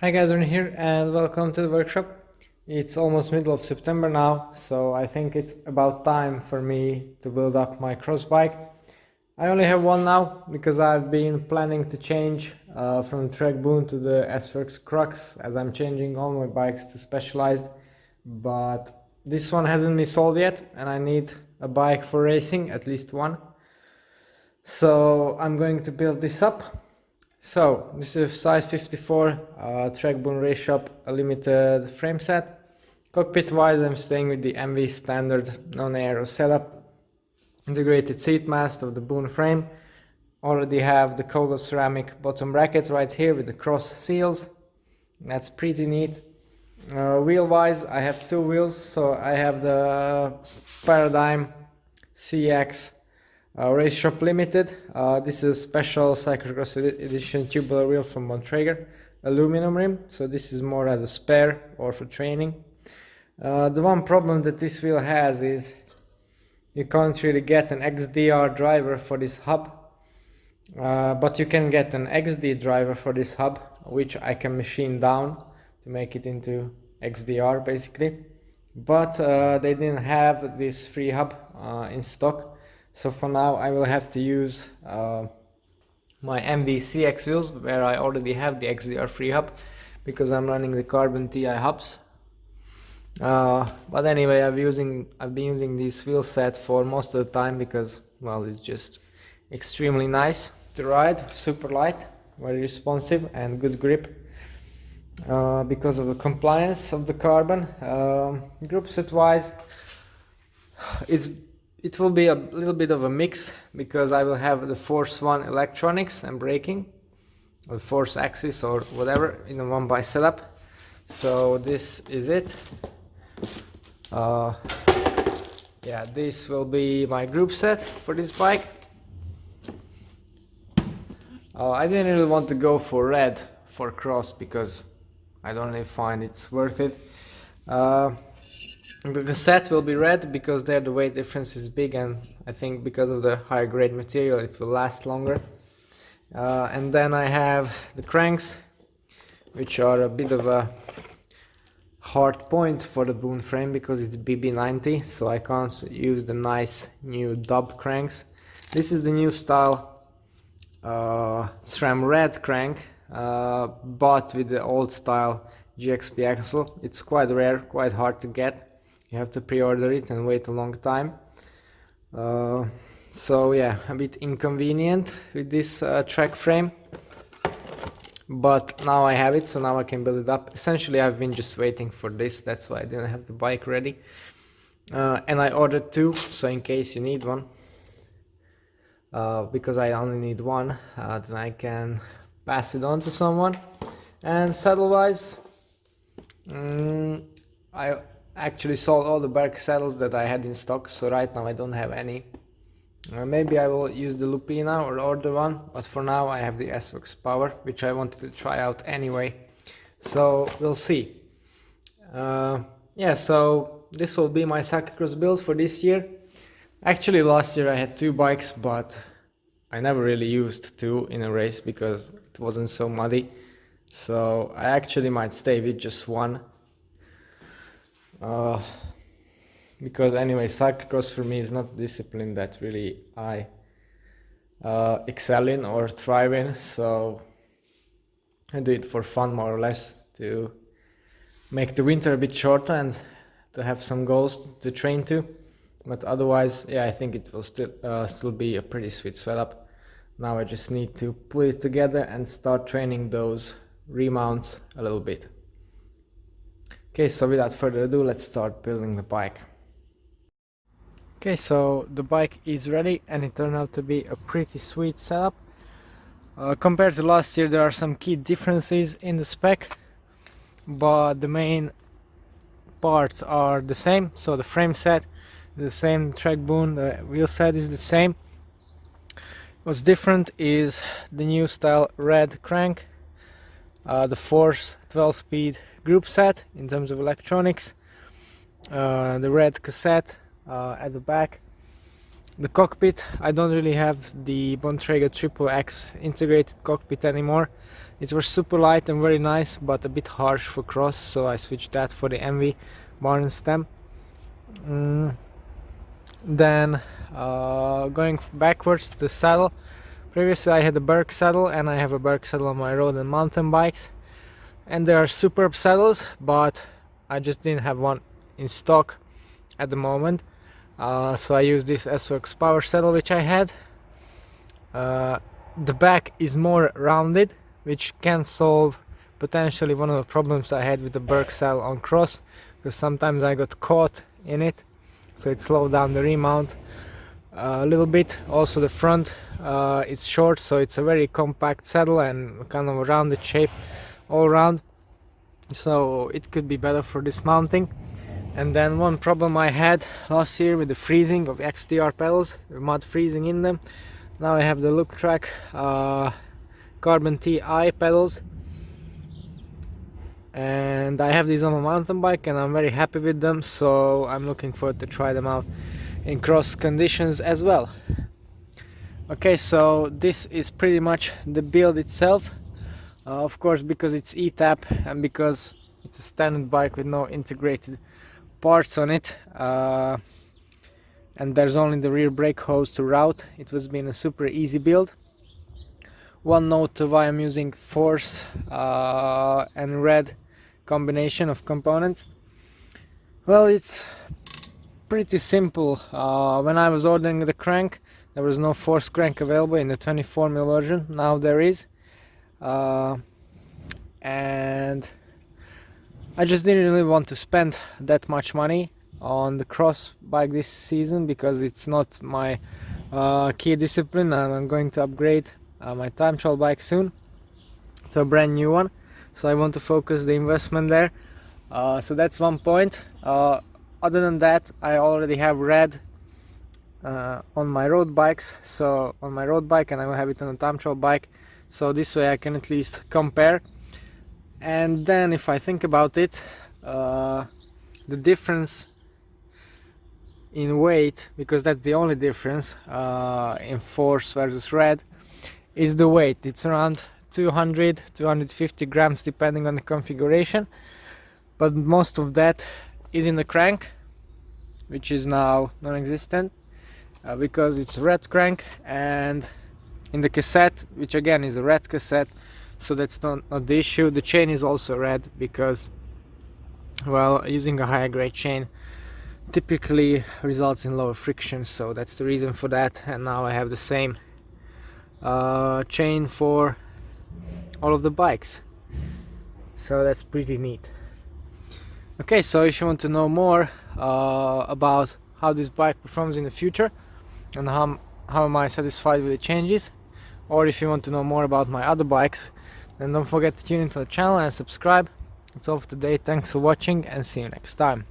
Hi guys, Ron here and welcome to the workshop. It's almost middle of September now, so I think it's about time for me to build up my cross bike. I only have one now because I've been planning to change from Trek Boone to the S-Works Crux as I'm changing all my bikes to Specialized, but this one hasn't been sold yet and I need a bike for racing, at least one. So I'm going to build this up. So this is size 54 Trek Boone Race Shop a limited frame set. Cockpit wise, I'm staying with the MV standard non-aero setup. Integrated seat mast of the Boone frame. Already have the Kogel ceramic bottom bracket right here with the cross seals. That's pretty neat. Wheel wise, I have two wheels. So I have the Paradigm CX Race Shop Limited. This is a special Cyclocross edition tubular wheel from Bontrager, aluminum rim. So this is more as a spare or for training. The one problem that this wheel has is you can't really get an XDR driver for this hub, but you can get an XD driver for this hub, which I can machine down to make it into XDR basically. But they didn't have this free hub in stock. So for now I will have to use my MV-CX wheels where I already have the XDR free hub because I'm running the Carbon TI hubs. But anyway, I've been using this wheel set for most of the time because, well, it's just extremely nice to ride, super light, very responsive and good grip. Because of the compliance of the carbon. Group set wise, it will be a little bit of a mix because I will have the Force 1 electronics and braking, or Force Axis or whatever in a 1x setup. So this is it. Yeah, this will be my group set for this bike. I didn't really want to go for red for cross because I don't really find it's worth it. The set will be red because there the weight difference is big, and I think because of the higher grade material it will last longer. And then I have the cranks, which are a bit of a hard point for the Boone frame because it's BB90, so I can't use the nice new dubbed cranks. This is the new style SRAM red crank, but with the old style GXP axle. It's quite rare, quite hard to get. You have to pre-order it and wait a long time. So yeah, a bit inconvenient with this track frame. But now I have it, so now I can build it up. Essentially, I've been just waiting for this. That's why I didn't have the bike ready. And I ordered two, so in case you need one. Because I only need one, then I can pass it on to someone. And saddle-wise, I actually sold all the Berk saddles that I had in stock, so right now I don't have any. Maybe I will use the Lupina or order one, but for now I have the S-Works Power, which I wanted to try out anyway. So we'll see. Yeah, so this will be my cyclocross build for this year. Actually, last year I had two bikes, but I never really used two in a race because it wasn't so muddy. So I actually might stay with just one. Because anyway, cyclocross for me is not a discipline that really I excel in or thrive in, so I do it for fun more or less to make the winter a bit shorter and to have some goals to train to. But otherwise, yeah, I think it will still be a pretty sweet setup. Now I just need to put it together and start training those remounts a little bit. Okay, so without further ado, let's start building the bike. Okay, so the bike is ready and it turned out to be a pretty sweet setup. Compared to last year, there are some key differences in the spec, but the main parts are the same. So the frame set is the same, Trek Boone, the wheel set is the same. What's different is the new style red crank, the Force 12-speed group set in terms of electronics, the red cassette at the back, The cockpit, I don't really have the Bontrager XXX integrated cockpit anymore. It was super light and very nice, but a bit harsh for cross, so I switched that for the MV bar and stem. Then going backwards, the saddle. Previously I had a Berg saddle, and I have a Berg saddle on my road and mountain bikes, and they are superb saddles, but I just didn't have one in stock at the moment. So I use this S-Works power saddle which I had. The back is more rounded, which can solve potentially one of the problems I had with the Berg saddle on cross, because sometimes I got caught in it, so it slowed down the remount a little bit. Also the front is short, so it's a very compact saddle and kind of a rounded shape all around, so it could be better for dismounting. And then one problem I had last year with the freezing of XTR pedals, the mud freezing in them. Now I have the Loop Track Carbon TI pedals, and I have these on my mountain bike and I'm very happy with them, so I'm looking forward to try them out in cross conditions as well. Okay, so this is pretty much the build itself. Of course, because it's eTap and because it's a standard bike with no integrated parts on it, and there's only the rear brake hose to route, it was been a super easy build. One note of why I'm using Force and Red combination of components. Well, it's pretty simple. When I was ordering the crank, there was no Force crank available in the 24mm version. Now there is, and I just didn't really want to spend that much money on the cross bike this season, because it's not my key discipline, and I'm going to upgrade my time trial bike soon to a brand new one, so I want to focus the investment there. So that's one point. Other than that, I already have Red on my road bikes, so on my road bike, and I will have it on a time trial bike, so this way I can at least compare. And then if I think about it, the difference in weight, because that's the only difference in Force versus Red, is the weight. It's around 200-250 grams depending on the configuration, but most of that is in the crank, which is now non-existent because it's a Red crank, and in the cassette, which again is a Red cassette, so that's not the issue. The chain is also Red because, well, using a higher grade chain typically results in lower friction, so that's the reason for that. And now I have the same chain for all of the bikes, so that's pretty neat. Okay, so if you want to know more about how this bike performs in the future and how am I satisfied with the changes, or if you want to know more about my other bikes, then don't forget to tune into the channel and subscribe. That's all for today. Thanks for watching and see you next time.